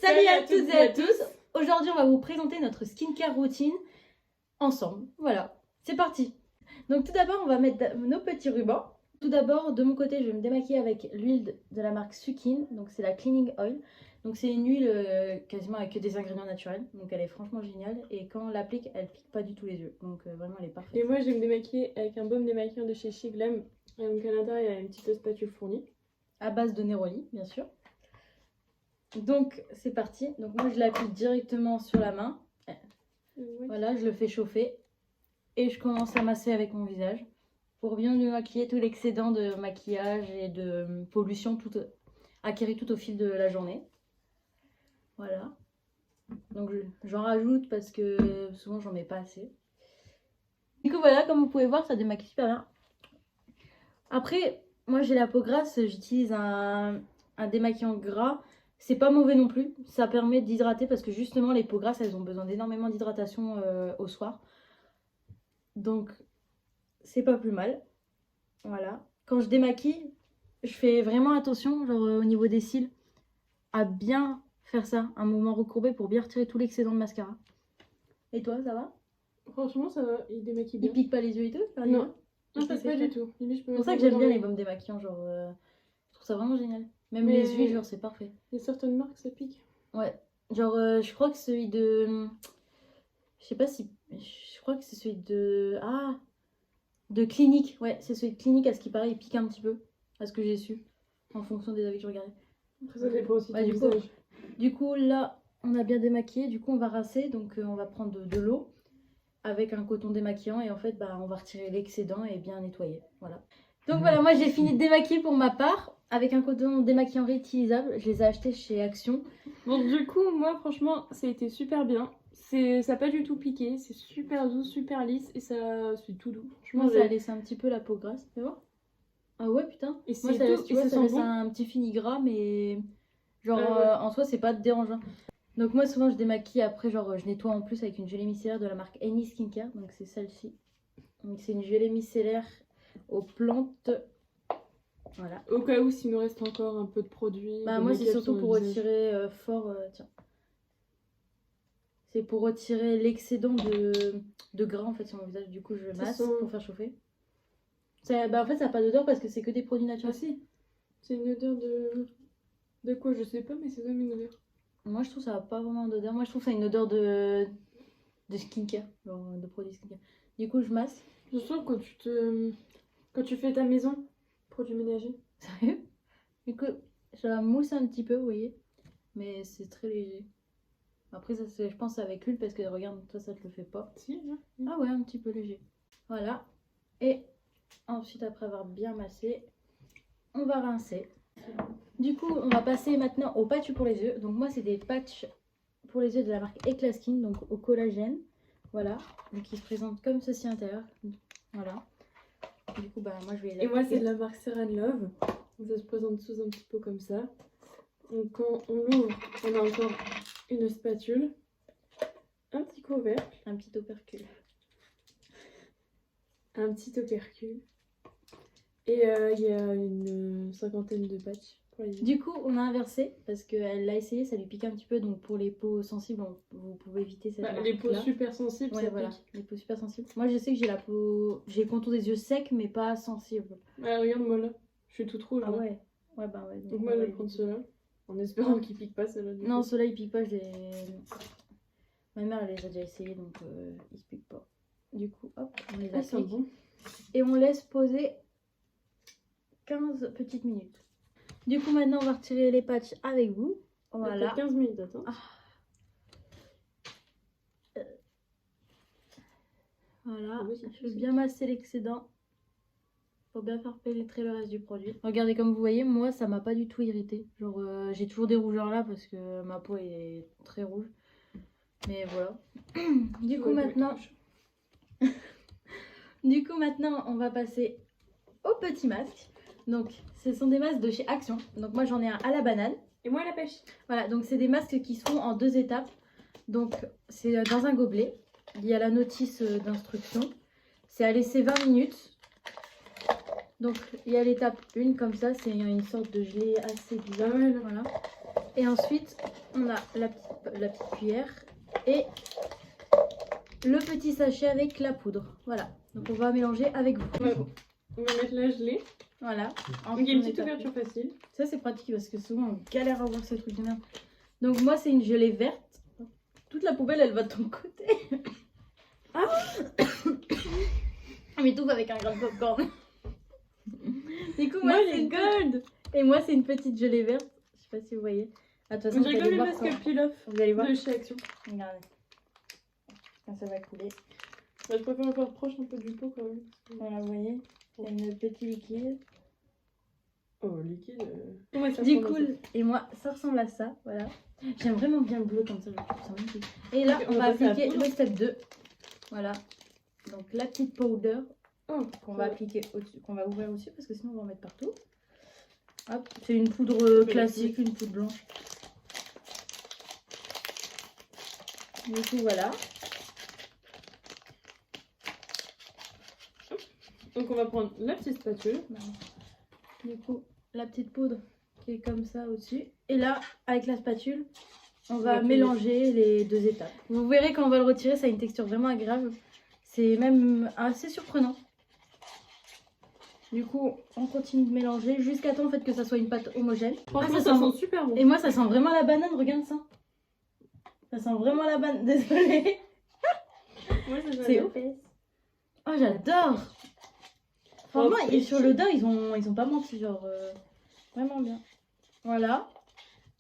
Salut à toutes et à tous. Aujourd'hui, on va vous présenter notre skincare routine ensemble. Voilà, c'est parti. Donc tout d'abord, on va mettre nos petits rubans. Tout d'abord, de mon côté, je vais me démaquiller avec l'huile de la marque Sukin. Donc c'est la Cleaning Oil. Donc c'est une huile quasiment avec des ingrédients naturels. Donc elle est franchement géniale. Et quand on l'applique, elle pique pas du tout les yeux. Donc vraiment, elle est parfaite. Et moi, je vais me démaquiller avec un baume démaquillant de chez Shiglam. Et donc à l'intérieur, il y a une petite spatule fournie. À base de Neroli, bien sûr. Donc c'est parti. Donc moi, je l'applique directement sur la main. Voilà, je le fais chauffer. Et je commence à masser avec mon visage. Pour bien démaquiller tout l'excédent de maquillage et de pollution acquéri tout au fil de la journée. Voilà. Donc j'en rajoute parce que souvent j'en mets pas assez. Du coup voilà, comme vous pouvez voir, ça démaquille super bien. Après, moi j'ai la peau grasse, j'utilise un démaquillant gras. C'est pas mauvais non plus, ça permet d'hydrater parce que justement les peaux grasses elles ont besoin d'énormément d'hydratation au soir. Donc c'est pas plus mal. Voilà. Quand je démaquille, je fais vraiment attention, genre au niveau des cils, à bien faire ça, un mouvement recourbé pour bien retirer tout l'excédent de mascara. Et toi, ça va? Franchement, ça va, il démaquille bien. Il pique pas les yeux et tout? Non, non, pas du tout. C'est pour ça que j'aime bien les baumes démaquillants, genre je trouve ça vraiment génial. Même les huiles, genre c'est parfait. Il y a certaines marques, ça pique. Ouais, genre je crois que celui de... Je sais pas si... Je crois que c'est celui de... Ah, de Clinique. Ouais, c'est celui de Clinique, à ce qui paraît, il pique un petit peu. À ce que j'ai su, en fonction des avis que je regardais. Après, ça dépend aussi Ouais, du visage. Du coup, là, on a bien démaquillé. Du coup, on va rincer. Donc, on va prendre de l'eau avec un coton démaquillant. Et en fait, bah, on va retirer l'excédent et bien nettoyer. Voilà. Donc, voilà, moi, j'ai fini de démaquiller pour ma part. Avec un coton démaquillant réutilisable. Je les ai achetés chez Action. Donc, du coup, moi, franchement, ça a été super bien. Ça n'a pas du tout piqué. C'est super doux, super lisse. Et ça, c'est tout doux. Franchement, ça a laissé un petit peu la peau grasse. Tu vois? Ah ouais, putain. Et moi, ça laisse, tu vois, ça laisse un petit fini gras, mais genre en soi, c'est pas dérangeant. Donc moi, souvent, je démaquille après, genre je nettoie en plus avec une gelée micellaire de la marque Any Skincare. Donc c'est celle-ci. Donc c'est une gelée micellaire aux plantes. Voilà. Au cas où s'il nous reste encore un peu de produit. Bah moi, c'est surtout pour retirer fort. Tiens. C'est pour retirer l'excédent de gras en fait sur mon visage. Du coup, je masse pour faire chauffer. Bah en fait, ça n'a pas d'odeur parce que c'est que des produits naturels. Ah si, c'est une odeur de quoi, je sais pas, mais c'est comme une odeur. Moi, je trouve ça n'a pas vraiment d'odeur. Moi, je trouve ça a une odeur de skincare, genre de produits skincare. Du coup, je masse. Je sens quand tu fais ta maison, produits ménagers. Sérieux? Du coup, ça mousse un petit peu, vous voyez. Mais c'est très léger. Après, ça, je pense avec l'huile parce que regarde, toi, ça te le fait pas. Si, hein. Ah ouais, un petit peu léger. Voilà. Et ensuite, après avoir bien massé, on va rincer. Du coup, on va passer maintenant aux patchs pour les yeux. Donc moi, c'est des patchs pour les yeux de la marque Eclaskin, donc au collagène. Voilà. Donc ils se présentent comme ceci à l'intérieur. Voilà. Du coup, bah moi, je vais les... Et moi, c'est de la marque Ceran Love. Donc, ça se présente sous un petit peu comme ça. Donc quand on l'ouvre, on a encore une spatule, un petit couvercle, un petit opercule. Un petit opercule. Et il y a une cinquantaine de patchs pour les yeux. Du coup, on a inversé parce qu'elle l'a essayé, ça lui pique un petit peu. Donc pour les peaux sensibles, vous pouvez éviter cette marque-là. Les peaux super sensibles, ouais, voilà, les peaux super sensibles. Moi, je sais que j'ai la peau, j'ai le contour des yeux secs, mais pas sensible. Ouais, regarde-moi là, je suis toute rouge. Ah là. Ouais. Ouais, bah ouais. Donc moi, je vais prendre ceux-là, en espérant qu'ils piquent pas ceux-là. Non, ceux-là, ils piquent pas. Ma mère, elle les a déjà essayés, donc ils se piquent pas. Du coup, hop, on les applique. Bon. Et on laisse poser 15 petites minutes. Du coup, maintenant, on va retirer les patchs avec vous. Voilà. Après 15 minutes, attends. Voilà. Je vais bien masser l'excédent. Faut bien faire pénétrer le reste du produit. Regardez, comme vous voyez, moi, ça m'a pas du tout irrité. Genre, j'ai toujours des rougeurs là parce que ma peau est très rouge. Mais voilà. Du coup, maintenant... Du coup, maintenant, on va passer au petit masque. Donc, ce sont des masques de chez Action. Donc, moi, j'en ai un à la banane. Et moi, à la pêche. Voilà, donc c'est des masques qui sont en 2 étapes. Donc, c'est dans un gobelet. Il y a la notice d'instruction. C'est à laisser 20 minutes. Donc, il y a l'étape 1, comme ça. C'est une sorte de gelée assez bizarre. Ouais, voilà. Et ensuite, on a la petite cuillère et le petit sachet avec la poudre. Voilà. Donc on va mélanger avec vous. On va mettre la gelée. Voilà. Il y a une petite ouverture facile. Ça c'est pratique parce que souvent on galère à ouvrir ces trucs de merde. Donc moi c'est une gelée verte. Toute la poubelle elle va de ton côté. Ah mais tout va avec un grain de popcorn. Du coup moi c'est gold. Et moi c'est une petite gelée verte. Je sais pas si vous voyez. Ah, de toute façon, on dirait comme les masques Pilaf. Vous allez voir. De chez Action. Regardez. Quand ça va couler. Bah, je préfère encore proche un peu du pot quand même. Voilà, vous voyez. C'est une petit liquide. Oh, liquide. Du coup, et moi, ça ressemble à ça. Voilà. J'aime vraiment bien le bleu comme ça. Et là, on va appliquer le step 2. Voilà. Donc, la petite powder qu'on va appliquer au-dessus, qu'on va ouvrir aussi parce que sinon, on va en mettre partout. Hop, c'est une poudre classique, une poudre blanche. Du coup, voilà. Donc, on va prendre la petite spatule. Du coup, la petite poudre qui est comme ça au-dessus. Et là, avec la spatule, on va mélanger les deux étapes. Vous verrez quand on va le retirer, ça a une texture vraiment agréable. C'est même assez surprenant. Du coup, on continue de mélanger jusqu'à temps en fait, que ça soit une pâte homogène. Franchement, ça sent super bon. Et moi, ça sent vraiment la banane, regarde ça. Ça sent vraiment la banane, désolée. Ouais, c'est ouf. Oh, j'adore. Franchement, et sur le dos, ils ont pas menti, genre vraiment bien. Voilà.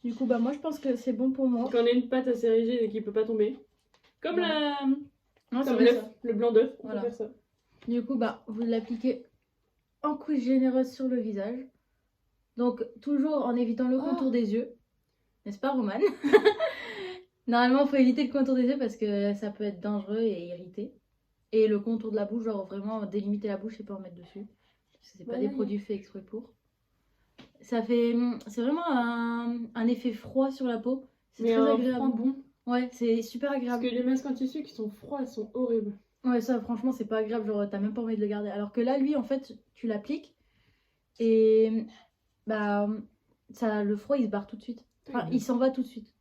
Du coup, bah moi, je pense que c'est bon pour moi. Quand on a une pâte assez rigide et qui peut pas tomber. Comme comme l'œuf, le blanc d'œuf, on peut faire ça. Du coup, bah vous l'appliquez en couche généreuse sur le visage. Donc, toujours en évitant le contour des yeux. N'est-ce pas, Romane? Normalement, il faut éviter le contour des yeux parce que ça peut être dangereux et irrité. Et le contour de la bouche, genre vraiment délimiter la bouche et pas en mettre dessus. Parce que c'est pas des produits faits exprès pour. Ça fait... C'est vraiment un effet froid sur la peau. C'est très agréable. Bon. Ouais, c'est super agréable. Parce que les masques en tissu qui sont froids, elles sont horribles. Ouais, ça franchement, c'est pas agréable. Genre, t'as même pas envie de le garder. Alors que là, lui, en fait, tu l'appliques. Et... Bah... Ça, le froid, il se barre tout de suite. Enfin, il s'en va tout de suite.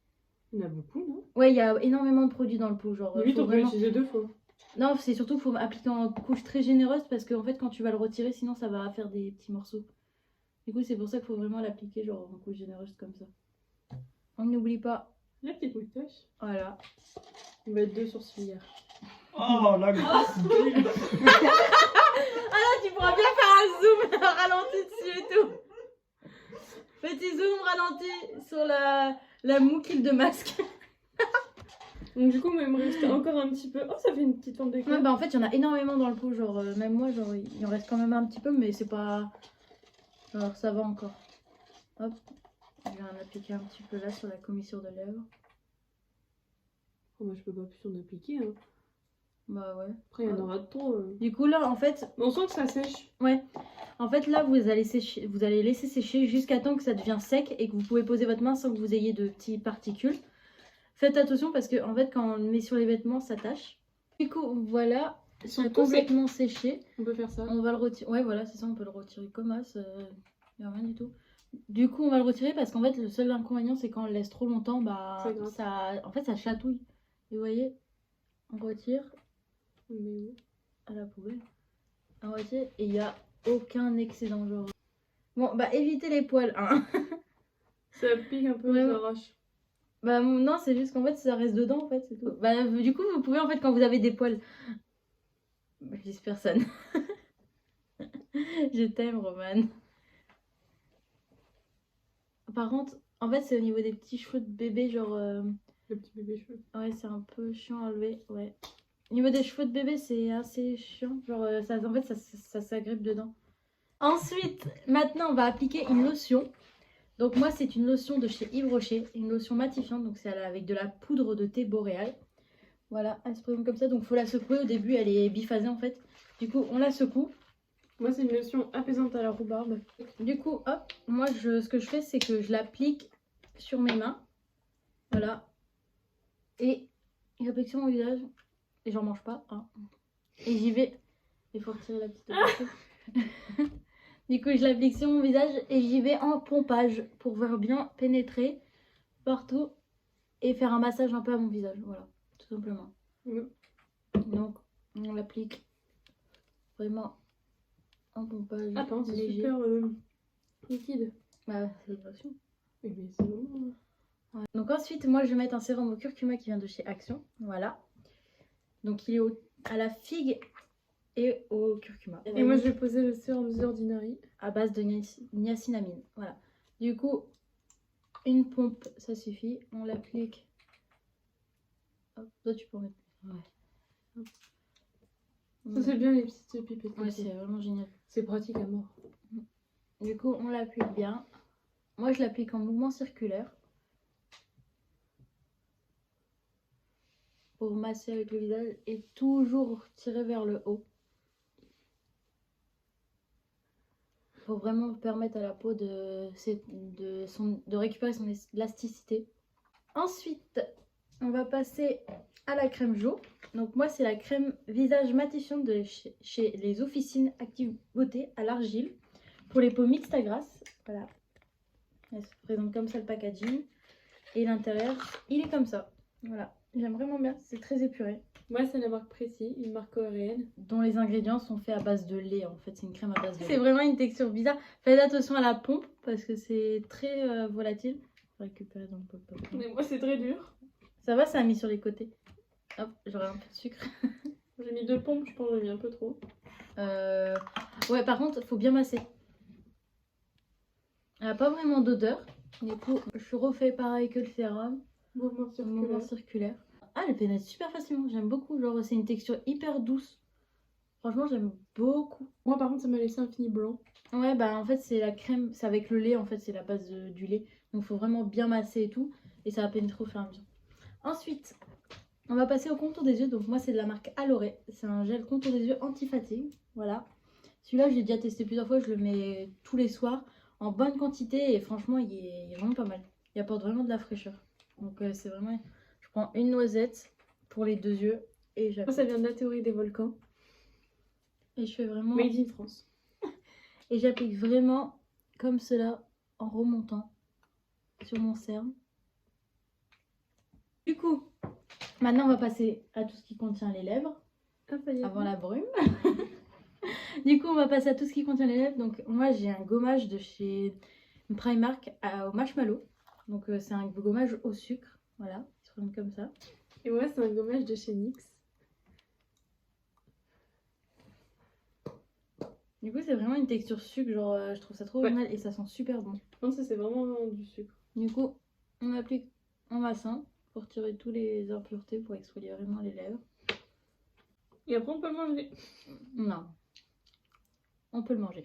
Il y en a beaucoup, non? Ouais, il y a énormément de produits dans le pot. Genre, limite, on peut l'utiliser 2 fois. Non, c'est surtout qu'il faut appliquer en couche très généreuse parce qu'en fait, quand tu vas le retirer, sinon ça va faire des petits morceaux. Du coup, c'est pour ça qu'il faut vraiment l'appliquer genre en couche généreuse comme ça. On n'oublie pas la petite moustache. Voilà. On va être 2 sourcilières. Oh, la grosse bulle. Ah là, tu pourras bien faire un zoom ralenti dessus et tout. Petit zoom ralenti sur la mouquille de masque. Donc du coup, il me reste encore un petit peu. Oh, ça fait une petite forme de cœur. Ouais, bah en fait, il y en a énormément dans le pot. Genre, même moi, genre, il en reste quand même un petit peu, mais c'est pas... Genre, ça va encore. Hop. Je vais en appliquer un petit peu là sur la commissure de lèvres. Oh, moi, je peux pas plus en appliquer. Hein. Bah ouais. Après, il y en aura trop. Du coup, là, en fait... On sent que ça sèche. Ouais. En fait, là, vous allez laisser sécher jusqu'à temps que ça devient sec et que vous pouvez poser votre main sans que vous ayez de petites particules. Faites attention parce que en fait quand on le met sur les vêtements ça tâche. Du coup voilà, c'est complètement séché. On peut faire ça. On va le retirer. Ouais voilà c'est ça, on peut le retirer comme ça. Y a rien du tout. Du coup on va le retirer parce qu'en fait le seul inconvénient c'est quand on le laisse trop longtemps bah ça en fait ça chatouille. Et vous voyez, on retire. On met où? À la poubelle. On retire et il n'y a aucun excédent genre. Bon bah évitez les poils hein. Ça pique un peu, ça arrache. Bah non, c'est juste qu'en fait ça reste dedans en fait, c'est tout. Bah du coup vous pouvez en fait quand vous avez des poils... Bah, je dis personne. Je t'aime Romane. Par contre, en fait c'est au niveau des petits cheveux de bébé genre... Le petit bébé cheveux. Ouais c'est un peu chiant à enlever, ouais. Au niveau des cheveux de bébé c'est assez chiant, genre ça, en fait ça s'agrippe dedans. Ensuite, maintenant on va appliquer une lotion. Donc moi c'est une lotion de chez Yves Rocher, une lotion matifiante, donc c'est avec de la poudre de thé boréal. Voilà, elle se présente comme ça, donc il faut la secouer, au début elle est biphasée en fait. Du coup on la secoue. Moi c'est une lotion apaisante à la rhubarbe. Du coup hop, moi ce que je fais c'est que je l'applique sur mes mains. Voilà. Et j'applique sur mon visage, et j'en mange pas. Hein. Et j'y vais. Il faut retirer la petite... Du coup, je l'applique sur mon visage et j'y vais en pompage pour voir bien pénétrer partout et faire un massage un peu à mon visage. Voilà, tout simplement. Donc, on l'applique vraiment en pompage Attends, c'est léger. super liquide. Bah, c'est une lotion. Oui, mais c'est vraiment... Ouais. Donc ensuite, moi, je vais mettre un sérum au curcuma qui vient de chez Action. Voilà. Donc, il est à la figue et au curcuma. Et moi, je vais poser le sérum The Ordinary. À base de niacinamide. Voilà. Du coup, une pompe, ça suffit. On l'applique. Hop, toi, tu peux en mettre. Ouais. Hop. Ça, c'est bien les petites pipettes. Ouais, c'est vraiment génial. C'est pratique à mort. Du coup, on l'applique bien. Moi, je l'applique en mouvement circulaire. Pour masser avec le visage et toujours tirer vers le haut. Pour vraiment permettre à la peau de récupérer son élasticité. Ensuite, on va passer à la crème Jo. Donc moi, c'est la crème visage matifiante de chez les officines Active Beauté à l'argile. Pour les peaux mixtes à grasse. Voilà. Elle se présente comme ça le packaging. Et l'intérieur, il est comme ça. Voilà. J'aime vraiment bien. C'est très épuré. Moi, c'est la marque Précis, une marque coréenne. Dont les ingrédients sont faits à base de lait. En fait, c'est une crème à base de lait. C'est vraiment une texture bizarre. Faites attention à la pompe parce que c'est très volatile. Je vais récupérer dans le pot-pot. Mais moi, c'est très dur. Ça va, ça a mis sur les côtés. Hop, j'aurai un peu de sucre. J'ai mis 2 pompes, je pense que j'ai mis un peu trop. Ouais, par contre, il faut bien masser. Elle n'a pas vraiment d'odeur. Du coup, je refais pareil que le sérum. Mouvement circulaire. Ah, elle pénètre super facilement. J'aime beaucoup. Genre, c'est une texture hyper douce. Franchement, j'aime beaucoup. Moi, par contre, ça m'a laissé un fini blanc. Ouais, bah en fait, c'est la crème. C'est avec le lait. En fait, c'est la base du lait. Donc, il faut vraiment bien masser et tout. Et ça va pénétrer au fur et à mesure. Ensuite, on va passer au contour des yeux. Donc, moi, c'est de la marque Aloré. C'est un gel contour des yeux anti-fatigue. Voilà. Celui-là, je l'ai déjà testé plusieurs fois. Je le mets tous les soirs en bonne quantité. Et franchement, il est vraiment pas mal. Il apporte vraiment de la fraîcheur. Donc, c'est vraiment... Je prends une noisette pour les 2 yeux. Et Moi, ça vient de la théorie des volcans. Et je fais vraiment... Made in France. Et j'applique vraiment comme cela en remontant sur mon cerne. Du coup, maintenant on va passer à tout ce qui contient les lèvres. Avant la brume. Du coup, on va passer à tout ce qui contient les lèvres. Donc moi j'ai un gommage de chez Primark au marshmallow. Donc c'est un gommage au sucre. Voilà, il se présente comme ça. Et moi, c'est un gommage de chez NYX. Du coup, c'est vraiment une texture sucre, genre je trouve ça trop original et ça sent super bon. Non, ça c'est vraiment du sucre. Du coup, on applique en massant pour tirer tous les impuretés, pour exfolier vraiment les lèvres. Et après, on peut le manger. Non. On peut le manger.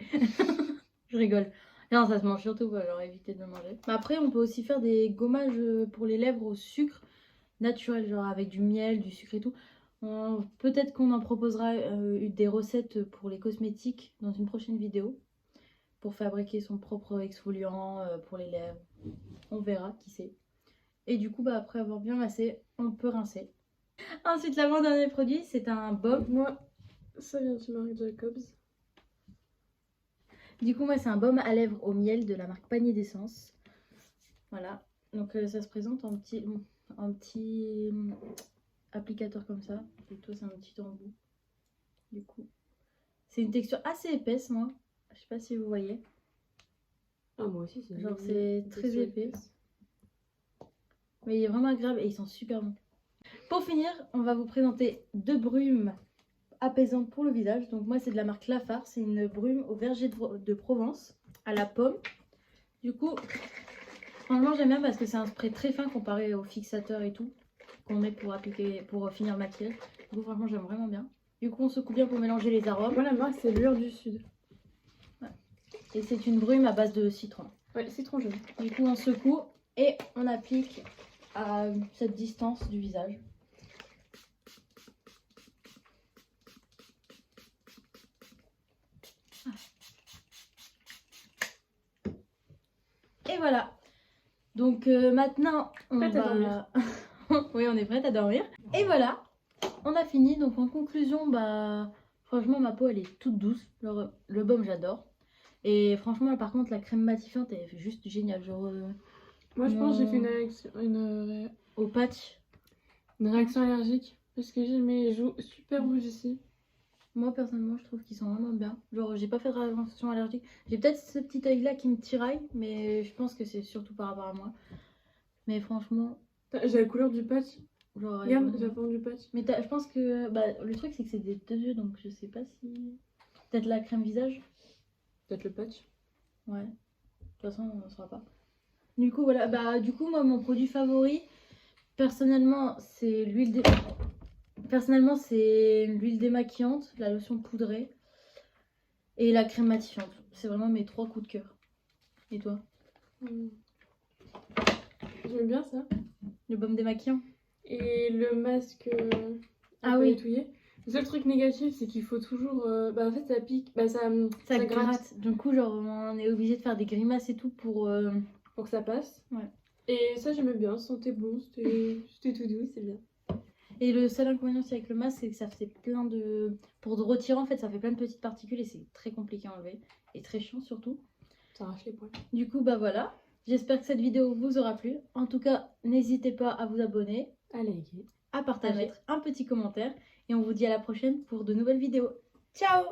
Je rigole. Non, ça se mange surtout pas, genre éviter de le manger. Après, on peut aussi faire des gommages pour les lèvres au sucre naturel, genre avec du miel, du sucre et tout. Peut-être qu'on en proposera des recettes pour les cosmétiques dans une prochaine vidéo. Pour fabriquer son propre exfoliant pour les lèvres. On verra, qui sait. Et du coup, bah, après avoir bien massé, on peut rincer. Ensuite, l'avant-dernier produit, c'est un baume. Moi, ça vient de chez Marc Jacobs. Du coup, moi, c'est un baume à lèvres au miel de la marque Panier d'Essence. Voilà. Donc, ça se présente en petit applicateur comme ça. Et toi, c'est un petit embout. Du coup, c'est une texture assez épaisse, moi. Je sais pas si vous voyez. Ah, moi aussi, c'est genre, c'est très épais. Mais il est vraiment agréable et ils sont super bons. Pour finir, on va vous présenter 2 brumes apaisantes pour le visage. Donc moi, c'est de la marque Lafar. C'est une brume au verger de Provence à la pomme. Du coup, franchement, j'aime bien parce que c'est un spray très fin comparé au fixateur et tout qu'on met pour appliquer, pour finir le maquillage. Du coup, franchement, j'aime vraiment bien. Du coup, on secoue bien pour mélanger les arômes. Moi, la marque, c'est Lueur du Sud. Ouais. Et c'est une brume à base de citron. Ouais, citron jaune. Du coup, on secoue et on applique à cette distance du visage. Et voilà. Donc maintenant, on prête à va... dormir. Oui, on est prête à dormir. Et voilà, on a fini. Donc en conclusion, bah franchement, ma peau, elle est toute douce. Le baume, j'adore. Et franchement, par contre, la crème matifiante, elle est juste géniale. Genre, Moi, je pense que j'ai fait Non. Au patch. une réaction allergique. Parce que j'ai mes joues super rouges ici. Moi, personnellement, je trouve qu'ils sont vraiment bien. Genre, j'ai pas fait de réaction allergique. J'ai peut-être ce petit œil-là qui me tiraille, mais je pense que c'est surtout par rapport à moi. Mais franchement, J'ai la couleur du patch. genre... Regarde, j'ai la forme du patch. Mais je pense que... Bah, le truc, c'est que c'est des 2 yeux, donc je sais pas si... Peut-être la crème visage. Peut-être le patch. Ouais. De toute façon, on ne saura pas. Du coup, voilà. Bah, du coup, moi, mon produit favori, personnellement, c'est l'huile démaquillante, la lotion poudrée et la crème matifiante. C'est vraiment mes 3 coups de cœur. Et toi? J'aime bien ça. Le baume démaquillant? Et le masque Ah oui. nettoyé. Le seul truc négatif, c'est qu'il faut toujours. Bah, en fait, ça pique. Bah, Ça gratte. Du coup, genre, on est obligé de faire des grimaces et tout pour que ça passe. Ouais. Et ça, j'aimais bien. Ça sentait bon. C'était tout doux. C'est bien. Et le seul inconvénient aussi avec le masque, c'est que ça fait plein de... Pour retirer, en fait, ça fait plein de petites particules et c'est très compliqué à enlever. Et très chiant, surtout. Ça arrache les poils. Du coup, bah voilà. J'espère que cette vidéo vous aura plu. En tout cas, n'hésitez pas à vous abonner, à liker, à partager, un petit commentaire. Et on vous dit à la prochaine pour de nouvelles vidéos. Ciao!